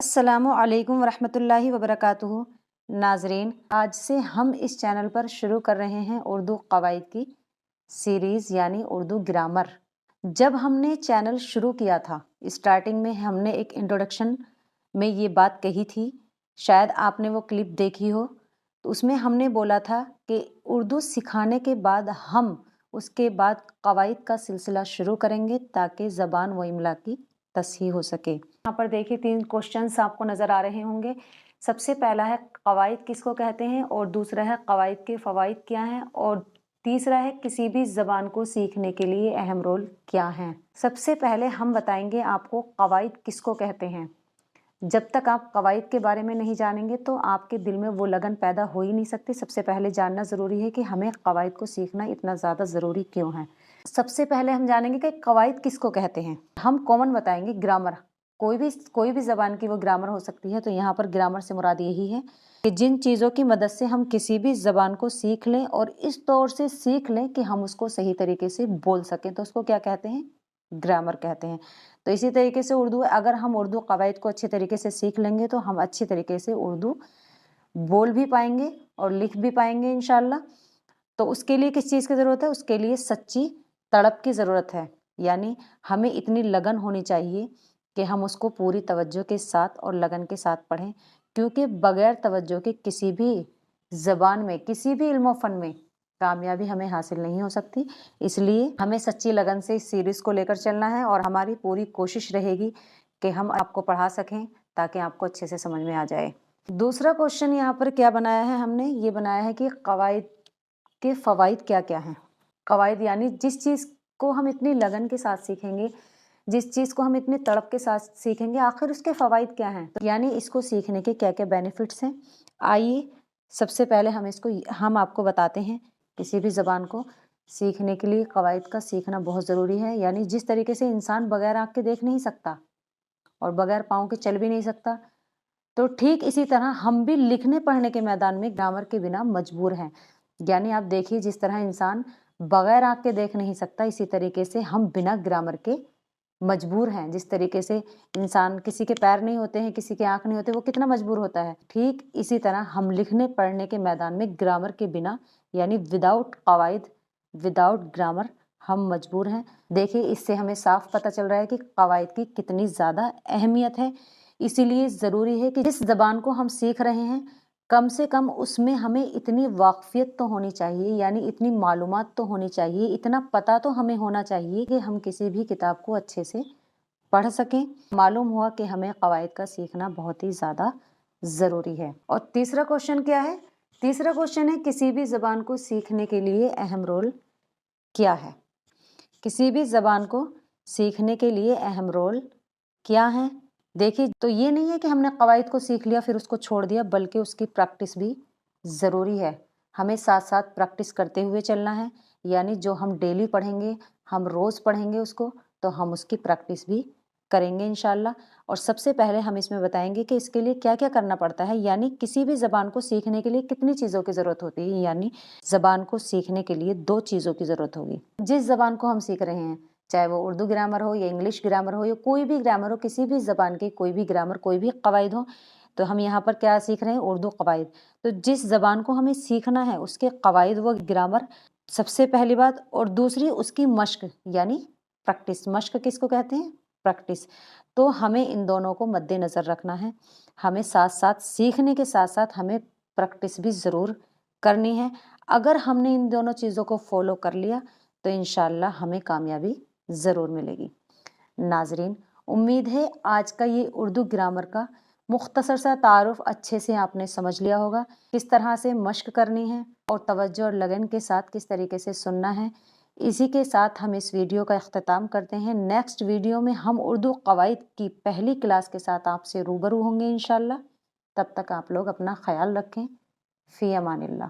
अस्सलामु अलैकुम वरहमतुल्लाहि वबरकातुहू। नाजरीन, आज से हम इस चैनल पर शुरू कर रहे हैं उर्दू कवायद की सीरीज़ यानी उर्दू ग्रामर। जब हमने चैनल शुरू किया था, स्टार्टिंग में हमने एक इंट्रोडक्शन में ये बात कही थी, शायद आपने वो क्लिप देखी हो। तो उसमें हमने बोला था कि उर्दू सिखाने के बाद हम उसके बाद कवायद का सिलसिला शुरू करेंगे ताकि ज़बान व इमला की तसहीह हो सके। यहाँ पर देखिए 3 क्वेश्चंस आपको नज़र आ रहे होंगे। सबसे पहला है कवायद किसको कहते हैं, और दूसरा है कवायद के फ़वाइद क्या हैं, और तीसरा है किसी भी ज़बान को सीखने के लिए अहम रोल क्या हैं। सबसे पहले हम बताएंगे आपको कवायद किसको कहते हैं। जब तक आप कवायद के बारे में नहीं जानेंगे तो आपके दिल में वो लगन पैदा हो ही नहीं सकती। सबसे पहले जानना ज़रूरी है कि हमें कवायद को सीखना इतना ज़्यादा ज़रूरी क्यों है। सबसे पहले हम जानेंगे कि कवायद किसको कहते हैं। हम कॉमन बताएंगे ग्रामर। कोई भी ज़बान की वो ग्रामर हो सकती है। तो यहाँ पर ग्रामर से मुराद यही है कि जिन चीज़ों की मदद से हम किसी भी ज़बान को सीख लें और इस तौर से सीख लें कि हम उसको सही तरीके से बोल सकें, तो उसको क्या कहते हैं, ग्रामर कहते हैं। तो इसी तरीके से उर्दू, अगर हम उर्दू कवायद को अच्छे तरीके से सीख लेंगे तो हम अच्छे तरीके से उर्दू बोल भी पाएंगे और लिख भी पाएंगे इंशाल्लाह। तो उसके लिए किस चीज़ की ज़रूरत है, उसके लिए सच्ची तड़प की ज़रूरत है। यानी हमें इतनी लगन होनी चाहिए कि हम उसको पूरी तवज्जो के साथ और लगन के साथ पढ़ें, क्योंकि बगैर तवज्जो के किसी भी ज़बान में, किसी भी इल्म फ़न में कामयाबी हमें हासिल नहीं हो सकती। इसलिए हमें सच्ची लगन से इस सीरीज़ को लेकर चलना है और हमारी पूरी कोशिश रहेगी कि हम आपको पढ़ा सकें ताकि आपको अच्छे से समझ में आ जाए। दूसरा क्वेश्चन यहाँ पर क्या बनाया है हमने, ये बनाया है कि कवायद के फ़वाइद क्या क्या हैं। कवायद यानी जिस चीज़ को हम इतनी लगन के साथ सीखेंगे, जिस चीज़ को हम इतनी तड़प के साथ सीखेंगे, आखिर उसके फ़वाइद क्या हैं, तो यानी इसको सीखने के क्या क्या बेनिफिट्स हैं। आइए सबसे पहले हम आपको बताते हैं। किसी भी ज़बान को सीखने के लिए कवायद का सीखना बहुत ज़रूरी है। यानी जिस तरीके से इंसान बगैर आँख के देख नहीं सकता और बगैर पाँव के चल भी नहीं सकता, तो ठीक इसी तरह हम भी लिखने पढ़ने के मैदान में ग्रामर के बिना मजबूर हैं। यानी आप देखिए, जिस तरह इंसान बगैर आँख के देख नहीं सकता, इसी तरीके से हम बिना ग्रामर के मजबूर हैं। जिस तरीके से इंसान, किसी के पैर नहीं होते हैं, किसी के आँख नहीं होते, वो कितना मजबूर होता है, ठीक इसी तरह हम लिखने पढ़ने के मैदान में ग्रामर के बिना, यानी विदाउट कवायद, विदाउट ग्रामर हम मजबूर हैं। देखिए, इससे हमें साफ पता चल रहा है कि कवायद की कितनी ज़्यादा अहमियत है। इसीलिए ज़रूरी है कि जिस ज़बान को हम सीख रहे हैं, कम से कम उसमें हमें इतनी वाक़फ़ियत तो होनी चाहिए, यानी इतनी मालूमात तो होनी चाहिए, इतना पता तो हमें होना चाहिए कि हम किसी भी किताब को अच्छे से पढ़ सकें। मालूम हुआ कि हमें कवायद का सीखना बहुत ही ज़्यादा ज़रूरी है। और तीसरा क्वेश्चन क्या है, तीसरा क्वेश्चन है किसी भी ज़बान को सीखने के लिए अहम रोल क्या है। किसी भी ज़बान को सीखने के लिए अहम रोल क्या है। देखिए, तो ये नहीं है कि हमने कवायद को सीख लिया फिर उसको छोड़ दिया, बल्कि उसकी प्रैक्टिस भी ज़रूरी है। हमें साथ साथ प्रैक्टिस करते हुए चलना है। यानी जो हम डेली पढ़ेंगे, हम रोज़ पढ़ेंगे उसको, तो हम उसकी प्रैक्टिस भी करेंगे इंशाल्लाह। और सबसे पहले हम इसमें बताएंगे कि इसके लिए क्या क्या करना पड़ता है। यानी किसी भी ज़बान को सीखने के लिए कितनी चीज़ों की ज़रूरत होती है। यानी ज़बान को सीखने के लिए 2 चीज़ों की ज़रूरत होगी। जिस ज़बान को हम सीख रहे हैं, चाहे वो उर्दू ग्रामर हो या इंग्लिश ग्रामर हो या कोई भी ग्रामर हो, किसी भी ज़बान की कोई भी ग्रामर, कोई भी कवायद हो, तो हम यहाँ पर क्या सीख रहे हैं, उर्दू कवायद। तो जिस ज़बान को हमें सीखना है उसके कवायद व ग्रामर सबसे पहली बात, और दूसरी उसकी मश्क यानी प्रैक्टिस। मश्क किसको कहते हैं, प्रैक्टिस। तो हमें इन दोनों को मद्देनज़र रखना है। हमें साथ साथ सीखने के साथ साथ हमें प्रैक्टिस भी ज़रूर करनी है। अगर हमने इन दोनों चीज़ों को फॉलो कर लिया तो इंशाल्लाह हमें कामयाबी ज़रूर मिलेगी। नाजरीन, उम्मीद है आज का ये उर्दू ग्रामर का मुख्तसर सा तारुफ अच्छे से आपने समझ लिया होगा, किस तरह से मश्क करनी है और तवज्जो और लगन के साथ किस तरीके से सुनना है। इसी के साथ हम इस वीडियो का इख्तिताम करते हैं। नेक्स्ट वीडियो में हम उर्दू कवायद की पहली क्लास के साथ आपसे रूबरू होंगे इंशाल्लाह। तब तक आप लोग अपना ख्याल रखें। फ़ी अमानिल्लाह।